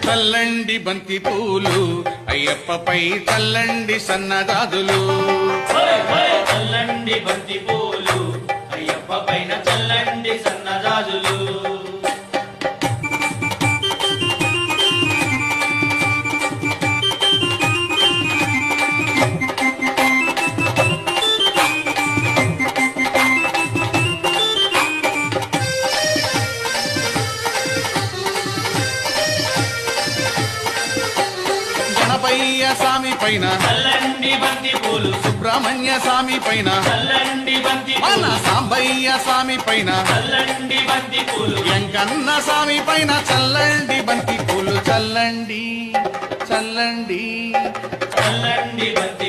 చల్లండి బంతి పూలు అయ్యప్పపై చల్లండి సన్నజాజులు చల్లండి బంతి పూలు అయ్యప్ప పైన చల్లండి సన్నజాజులు గణపయ్య స్వామి పైన చల్లండి బంతి పూలు సుబ్రహ్మణ్య స్వామి పైన చల్లండి బంతి మన పూలు సాంబయ్య స్వామి పైన చల్లండి బంతి పూలు వెంకన్న స్వామి పైన చల్లండి బంతి పూలు చల్లండి చల్లండి చల్లండి బంతి